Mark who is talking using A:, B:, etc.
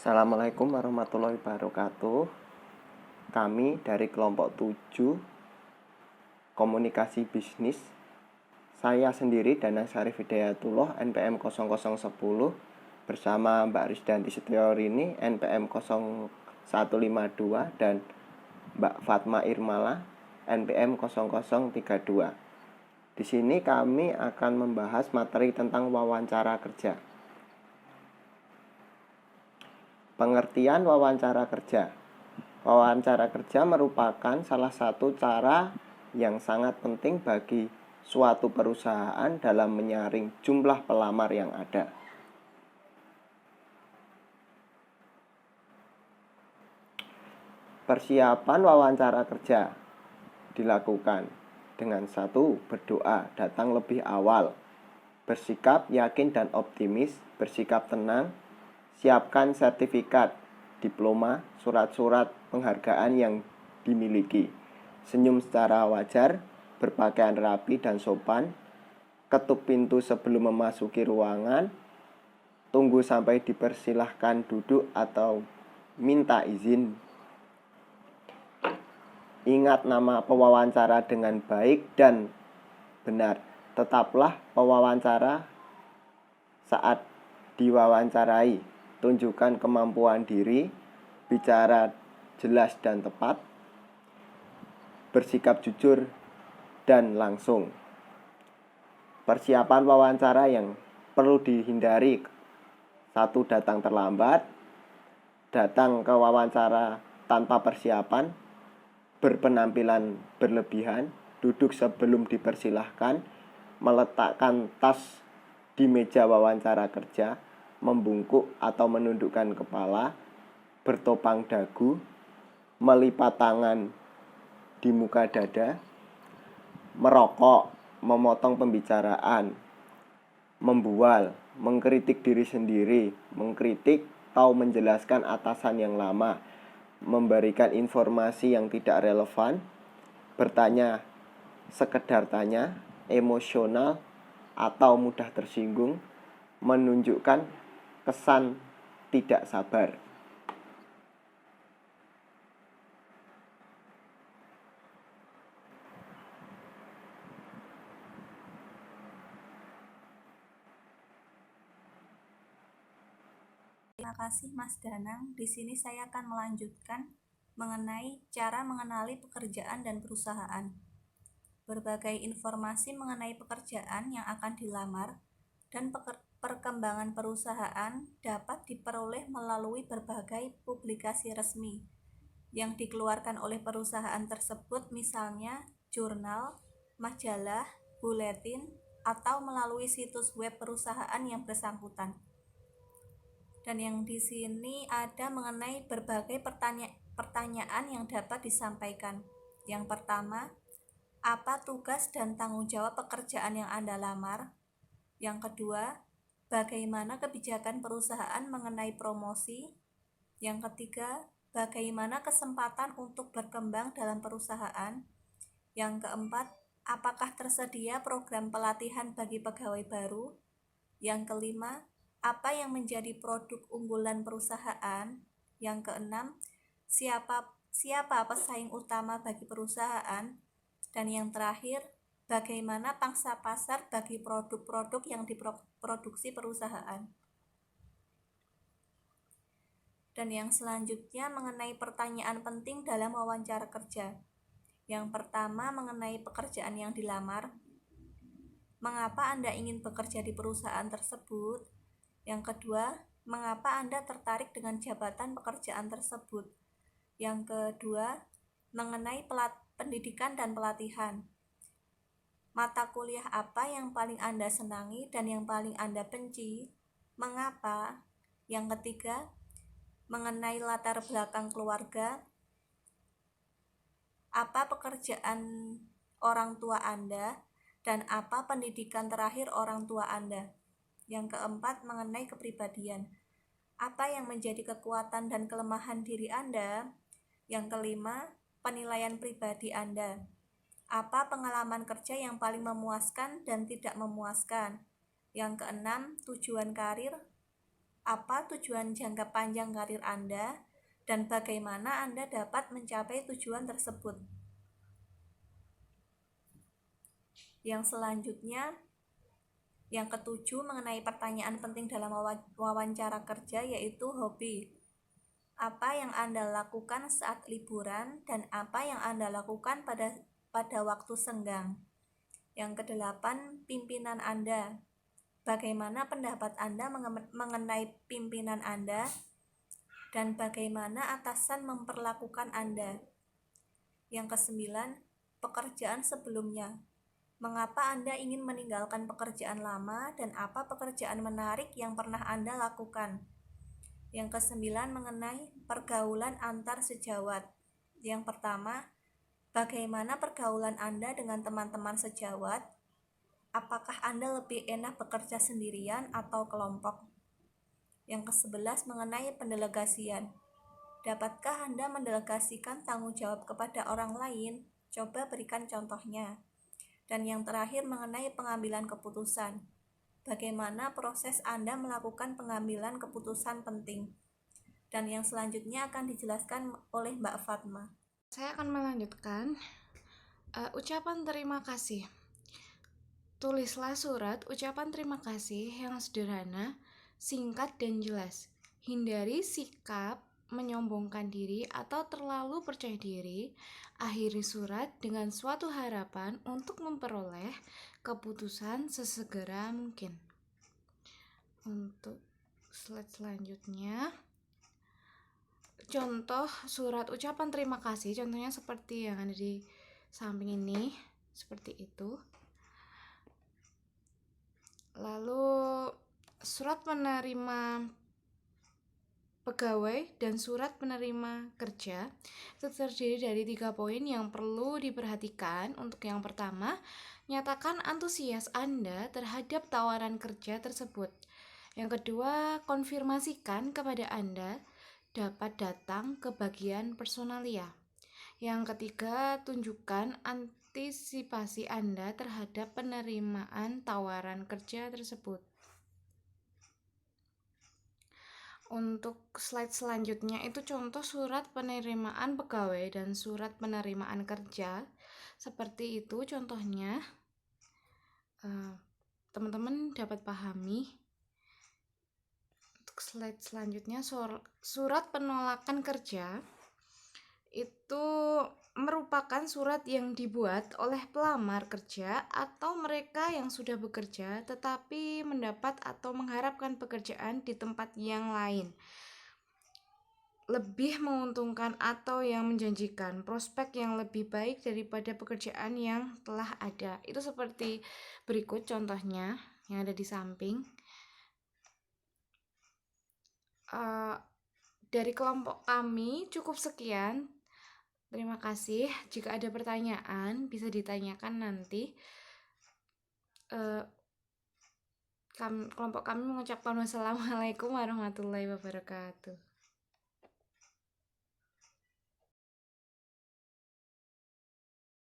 A: Assalamualaikum warahmatullahi wabarakatuh. Kami dari kelompok 7 Komunikasi Bisnis. Saya sendiri Danang Syarif Hidayatullah NPM 0010 bersama Mbak Risdanti Setiorini NPM 0152 dan Mbak Fatma Irmala NPM 0032. Di sini kami akan membahas materi tentang wawancara kerja. Pengertian wawancara kerja. Wawancara kerja merupakan salah satu cara yang sangat penting bagi suatu perusahaan dalam menyaring jumlah pelamar yang ada. Persiapan wawancara kerja dilakukan dengan 1. Berdoa, datang lebih awal. Bersikap yakin dan optimis, bersikap tenang. Siapkan sertifikat, diploma, surat-surat penghargaan yang dimiliki. Senyum secara wajar, berpakaian rapi dan sopan. Ketuk pintu sebelum memasuki ruangan. Tunggu sampai dipersilahkan duduk atau minta izin. Ingat nama pewawancara dengan baik dan benar. Tetaplah pewawancara saat diwawancarai. Tunjukkan kemampuan diri, bicara jelas dan tepat, bersikap jujur dan langsung. Persiapan wawancara yang perlu dihindari: 1. Datang terlambat, datang ke wawancara tanpa persiapan, berpenampilan berlebihan, duduk sebelum dipersilahkan, meletakkan tas di meja wawancara kerja, membungkuk atau menundukkan kepala, bertopang dagu, melipat tangan di muka dada, merokok, memotong pembicaraan, membual, mengkritik diri sendiri, mengkritik atau menjelaskan atasan yang lama, memberikan informasi yang tidak relevan, bertanya sekedar tanya, emosional atau mudah tersinggung, menunjukkan kesan tidak sabar.
B: Terima kasih Mas Danang. Di sini saya akan melanjutkan mengenai cara mengenali pekerjaan dan perusahaan. Berbagai informasi mengenai pekerjaan yang akan dilamar dan perkembangan perusahaan dapat diperoleh melalui berbagai publikasi resmi yang dikeluarkan oleh perusahaan tersebut, misalnya jurnal, majalah, buletin, atau melalui situs web perusahaan yang bersangkutan. Dan yang di sini ada mengenai berbagai pertanyaan yang dapat disampaikan. Yang pertama, apa tugas dan tanggung jawab pekerjaan yang Anda lamar? Yang kedua, bagaimana kebijakan perusahaan mengenai promosi? Yang ketiga, bagaimana kesempatan untuk berkembang dalam perusahaan? Yang keempat, apakah tersedia program pelatihan bagi pegawai baru? Yang kelima, apa yang menjadi produk unggulan perusahaan? Yang keenam, siapa pesaing utama bagi perusahaan? Dan yang terakhir, bagaimana pangsa pasar bagi produk-produk yang diproduksi perusahaan? Dan yang selanjutnya mengenai pertanyaan penting dalam wawancara kerja. Yang pertama mengenai pekerjaan yang dilamar. Mengapa Anda ingin bekerja di perusahaan tersebut? Yang kedua, mengapa Anda tertarik dengan jabatan pekerjaan tersebut? Yang kedua, mengenai pendidikan dan pelatihan. Mata kuliah apa yang paling Anda senangi dan yang paling Anda benci? Mengapa? Yang ketiga, mengenai latar belakang keluarga. Apa pekerjaan orang tua Anda dan apa pendidikan terakhir orang tua Anda? Yang keempat, mengenai kepribadian. Apa yang menjadi kekuatan dan kelemahan diri Anda? Yang kelima, penilaian pribadi Anda. Apa pengalaman kerja yang paling memuaskan dan tidak memuaskan? Yang keenam, tujuan karir. apa tujuan jangka panjang karir Anda, dan bagaimana Anda dapat mencapai tujuan tersebut. Yang selanjutnya, yang ketujuh mengenai pertanyaan penting dalam wawancara kerja yaitu hobi. Apa yang Anda lakukan saat liburan dan apa yang Anda lakukan pada waktu senggang. Yang kedelapan, pimpinan Anda. Bagaimana pendapat Anda mengenai pimpinan Anda dan bagaimana atasan memperlakukan Anda. Yang kesembilan, pekerjaan sebelumnya. Mengapa Anda ingin meninggalkan pekerjaan lama dan apa pekerjaan menarik yang pernah Anda lakukan. Yang kesembilan, mengenai pergaulan antar sejawat. Yang pertama, bagaimana pergaulan Anda dengan teman-teman sejawat? Apakah Anda lebih enak bekerja sendirian atau kelompok? Yang ke-11 mengenai pendelegasian. Dapatkah Anda mendelegasikan tanggung jawab kepada orang lain? Coba berikan contohnya. Dan yang terakhir mengenai pengambilan keputusan. Bagaimana proses Anda melakukan pengambilan keputusan penting? Dan yang selanjutnya akan dijelaskan oleh Mbak Fatma.
C: Saya akan melanjutkan ucapan terima kasih. Tulislah surat ucapan terima kasih yang sederhana, singkat, dan jelas. Hindari sikap menyombongkan diri atau terlalu percaya diri. Akhiri surat dengan suatu harapan untuk memperoleh keputusan sesegera mungkin. Untuk slide selanjutnya, contoh surat ucapan terima kasih, contohnya seperti yang ada di samping ini, seperti itu. Lalu surat penerima pegawai dan surat penerima kerja itu terdiri dari 3 poin yang perlu diperhatikan. Untuk yang pertama, nyatakan antusias Anda terhadap tawaran kerja tersebut. Yang kedua, konfirmasikan kepada Anda dapat datang ke bagian personalia. Yang ketiga, tunjukkan antisipasi Anda terhadap penerimaan tawaran kerja tersebut. Untuk slide selanjutnya itu contoh surat penerimaan pegawai dan surat penerimaan kerja. Seperti itu contohnya. Teman-teman dapat pahami. Untuk slide selanjutnya, surat penolakan kerja itu merupakan surat yang dibuat oleh pelamar kerja atau mereka yang sudah bekerja tetapi mendapat atau mengharapkan pekerjaan di tempat yang lain, lebih menguntungkan atau yang menjanjikan prospek yang lebih baik daripada pekerjaan yang telah ada. Itu seperti berikut contohnya yang ada di samping. Dari kelompok kami cukup sekian. Terima kasih. Jika ada pertanyaan, bisa ditanyakan nanti. Kelompok kami mengucapkan wassalamualaikum warahmatullahi wabarakatuh.